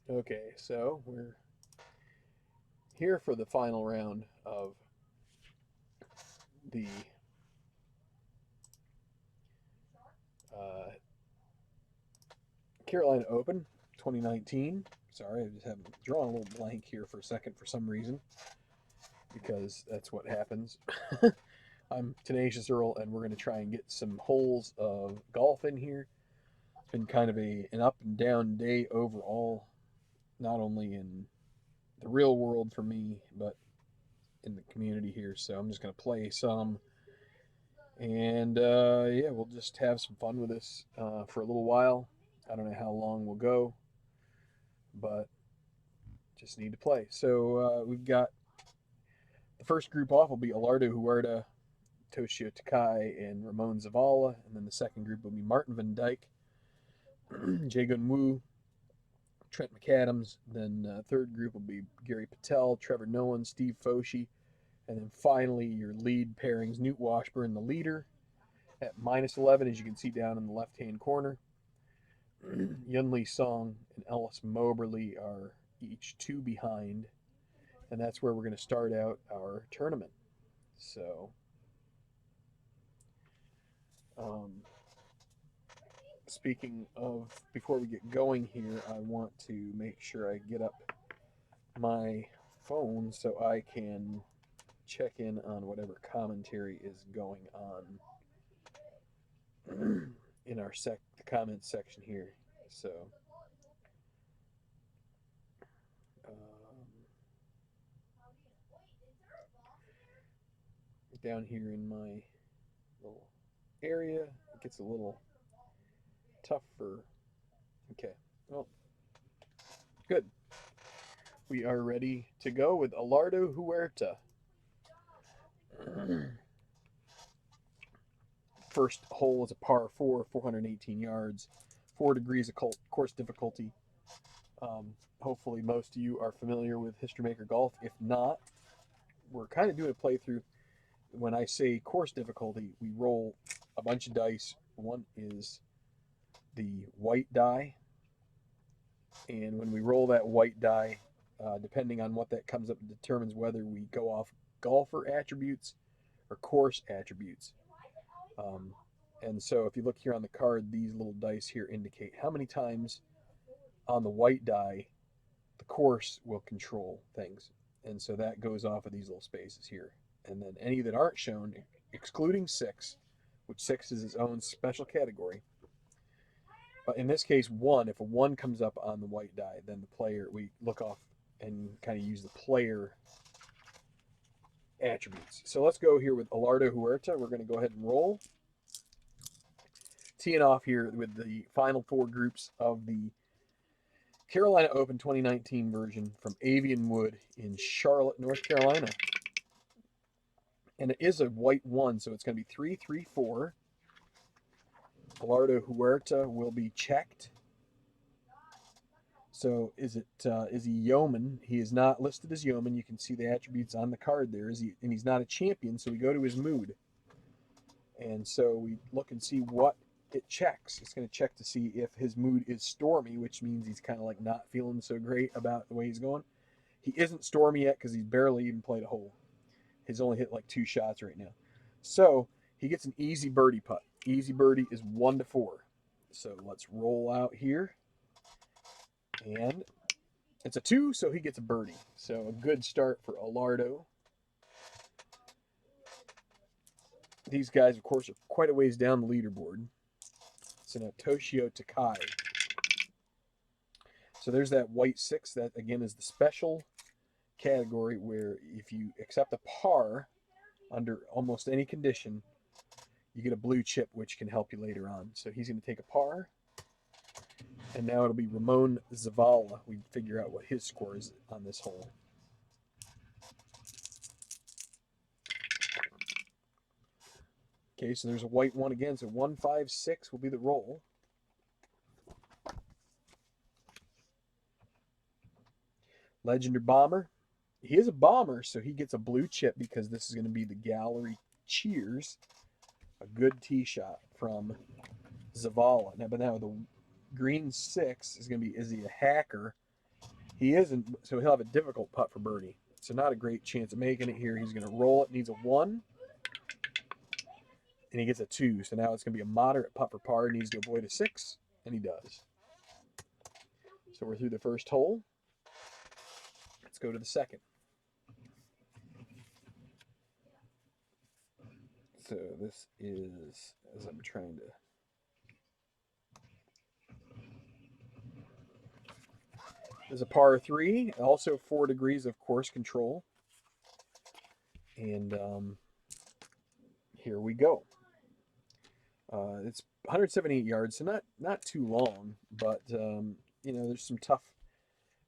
Okay, so we're here for the final round of the uh, Carolina Open 2019. Sorry, I just have drawn a little blank here for a second for some reason because that's what happens. I'm Tenacious Earl, and we're going to try and get some holes of golf in here. It's been kind of an up and down day overall, not only in the real world for me, but in the community here. So I'm just going to play some. And yeah, we'll just have some fun with this for a little while. I don't know how long we'll go, but just need to play. So we've got the first group off will be Alardo Huerta, Toshio Takai, and Ramon Zavala. And then the second group will be Martin Van Dyke, Jaegun Woo, Trent McAdams. Then third group will be Gary Patel, Trevor Nolan, Steve Foshi. And then finally, your lead pairings, Newt Washburn, the leader, at minus 11, as you can see down in the left-hand corner. Yun Lee Song and Ellis Moberly are each two behind, and that's where we're going to start out our tournament. So, um, speaking of, before we get going here, I want to make sure I get up my phone so I can check in on whatever commentary is going on in our the comments section here. So, um, down here in my little area, it gets a little tough for. Okay, well, good. We are ready to go with Alardo Huerta. First hole is a par 4, 418 yards, 4 degrees of course difficulty. Hopefully, most of you are familiar with History Maker Golf. If not, we're kind of doing a playthrough. When I say course difficulty, we roll a bunch of dice. One is the white die, and when we roll that white die, depending on what that comes up, determines whether we go off golfer attributes or course attributes. Um, and so if you look here on the card, these little dice here indicate how many times on the white die the course will control things. And so that goes off of these little spaces here. And then any that aren't shown, excluding 6, which 6 is its own special category. But in this case, 1, if a 1 comes up on the white die, then the player, we look off and kind of use the player attributes. So let's go here with Alardo Huerta. We're going to go ahead and roll. Teeing off here with the final 4 groups of the Carolina Open 2019 version from Avian Wood in Charlotte, North Carolina. And it is a white 1, so it's going to be 3, 3, 4. Alardo Huerta will be checked. So is he yeoman? He is not listed as yeoman. You can see the attributes on the card there. And he's not a champion, so we go to his mood. And so we look and see what it checks. It's going to check to see if his mood is stormy, which means he's kind of like not feeling so great about the way he's going. He isn't stormy yet because he's barely even played a hole. He's only hit like 2 shots right now. So he gets an easy birdie putt. Easy birdie is 1 to 4. So let's roll out here. And it's a 2, so he gets a birdie. So a good start for Alardo. These guys, of course, are quite a ways down the leaderboard. So now Toshio Takai. So there's that white 6. That, again, is the special category where if you accept a par under almost any condition, you get a blue chip, which can help you later on. So he's going to take a par. And now it'll be Ramon Zavala. We figure out what his score is on this hole. Okay, so there's a white 1 again. So 1, 5, 6 will be the roll. Legend or Bomber. He is a bomber, so he gets a blue chip because this is going to be the gallery cheers. A good tee shot from Zavala. Now, but now the green 6 is going to be, is he a hacker? He isn't, so he'll have a difficult putt for birdie. So not a great chance of making it here. He's going to roll it. Needs a 1. And he gets a 2. So now it's going to be a moderate putt for par. Needs to avoid a 6. And he does. So we're through the first hole. Let's go to the second. So this is, as I'm trying to... There's a par 3, also 4 degrees of course control. And here we go. It's 178 yards, so not too long, but you know, there's some tough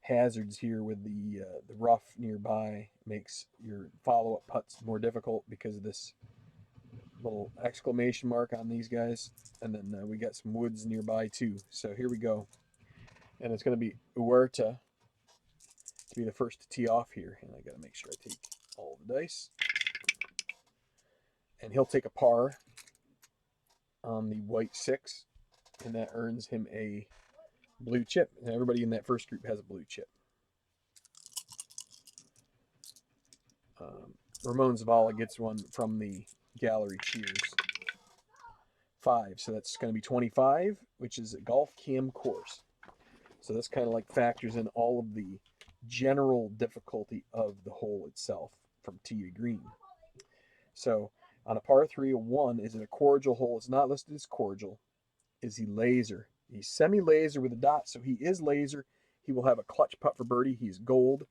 hazards here with the rough nearby. Makes your follow-up putts more difficult because of this little exclamation mark on these guys. And then we got some woods nearby too. So here we go. And it's going to be Huerta to be the first to tee off here. And I got to make sure I take all the dice. And he'll take a par on the white 6. And that earns him a blue chip. And everybody in that first group has a blue chip. Ramon Zavala gets one from the gallery cheers. 5, so that's going to be 25, which is a golf cam course. So this kind of like factors in all of the general difficulty of the hole itself from tee to green. So on a par 3, a 1, is it a cordial hole? It's not listed as cordial. Is he laser? He's semi-laser with a dot, so he is laser. He will have a clutch putt for birdie. He's gold,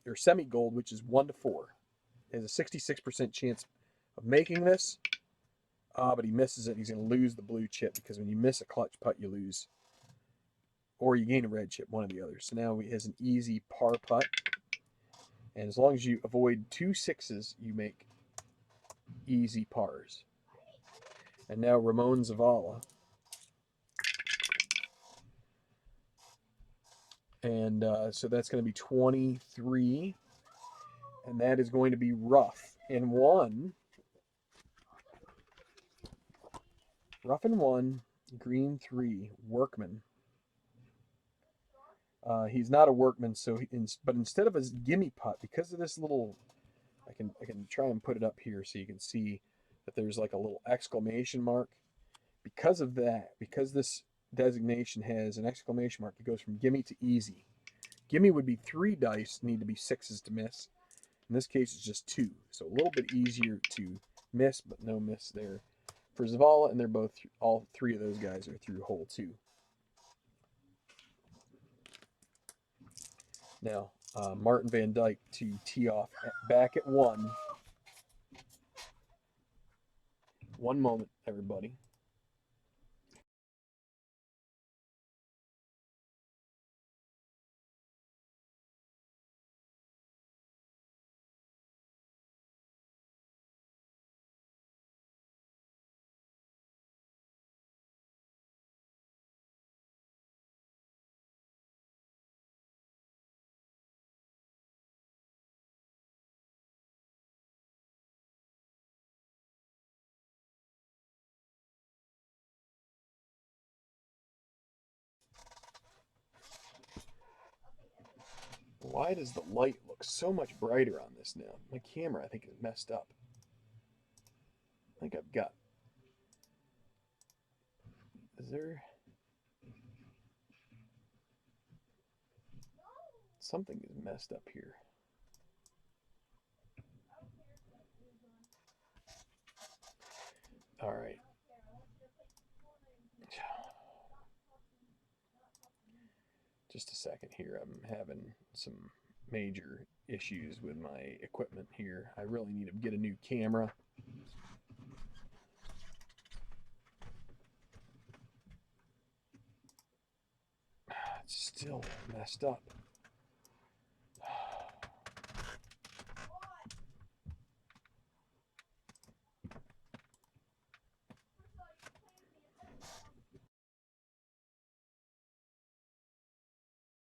or semi-gold, which is 1 to 4. He has a 66% chance of making this. But he misses it. He's going to lose the blue chip because when you miss a clutch putt, you lose. Or you gain a red chip, one or the other. So now he has an easy par putt. And as long as you avoid 2 6s, you make easy pars. And now Ramon Zavala. And so that's going to be 23. And that is going to be rough in 1. Rough in 1, green 3, workman. He's not a workman, so but instead of a gimme putt, because of this little, I can try and put it up here so you can see that there's like a little exclamation mark. Because of that, because this designation has an exclamation mark, it goes from gimme to easy. Gimme would be 3 dice, need to be 6s to miss. In this case, it's just 2, so a little bit easier to miss, but no miss there for Zavala, and they're both, all 3 of those guys are through hole 2. Now, Martin Van Dyke to tee off back at 1. One moment, everybody. Why does the light look so much brighter on this now? My camera, I think, is messed up. I think I've got... Is there... Something is messed up here. All right. Just a second here. I'm having some major issues with my equipment here. I really need to get a new camera. It's still messed up.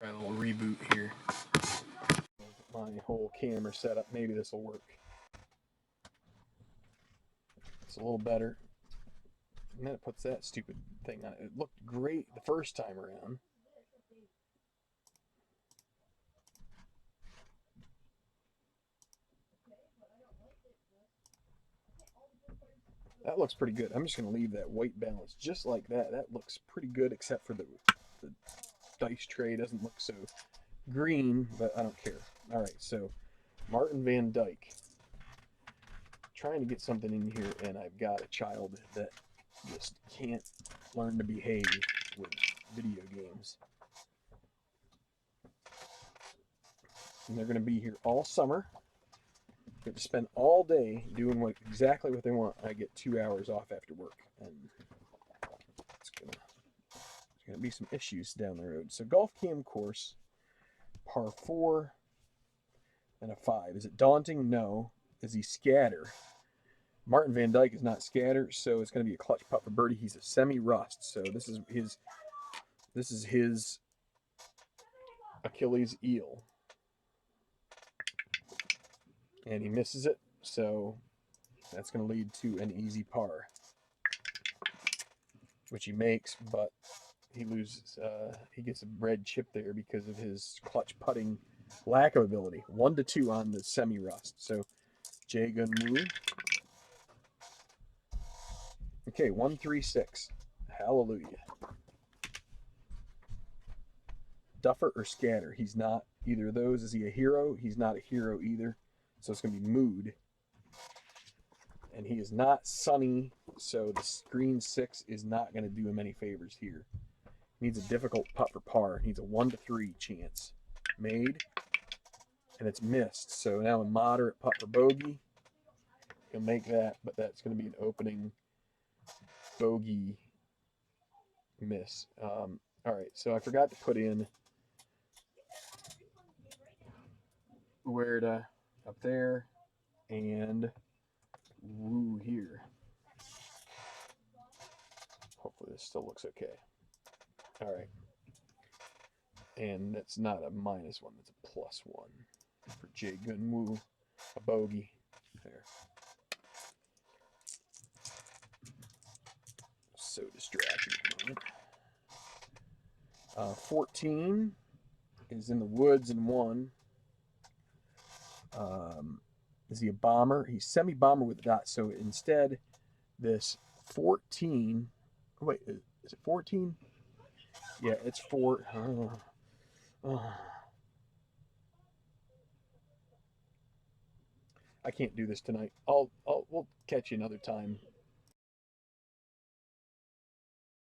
Try a little reboot here. My whole camera setup. Maybe this will work. It's a little better. And then it puts that stupid thing on it. It looked great the first time around. That looks pretty good. I'm just going to leave that white balance just like that. That looks pretty good, except for the dice tray doesn't look so green, but I don't care. All right, so Martin Van Dyke. Trying to get something in here, and I've got a child that just can't learn to behave with video games. And they're going to be here all summer. Get to spend all day doing exactly what they want. I get 2 hours off after work, and there's gonna be some issues down the road. So golf cam course, par 4 and a 5. Is it daunting? No. Is he scatter? Martin Van Dyke is not scatter, so it's going to be a clutch putt for birdie. He's a semi-rust, so this is his Achilles heel. And he misses it, so that's going to lead to an easy par, which he makes, but he loses. He gets a red chip there because of his clutch putting lack of ability. 1-2 on the semi-rust. So Jae Gun-woo. Okay, 136. Hallelujah. Duffer or scatter? He's not either of those. Is he a hero? He's not a hero either. So it's going to be mood. And he is not sunny, so the green 6 is not going to do him any favors here. He needs a difficult putt for par. He needs a 1-3 chance. Made. And it's missed. So now a moderate putt for bogey. He'll make that, but that's going to be an opening bogey miss. All right, so I forgot to put in Uerda up there and Woo here. Hopefully this still looks okay. All right. And that's not a -1, that's a +1 for Jae Gun-woo. A bogey. There. So distracting at the moment. 14 is in the woods and 1. Is he a bomber? He's semi-bomber with a dot. So instead, this 14. Wait, is it 14? Yeah, it's 4. I can't do this tonight. We'll catch you another time.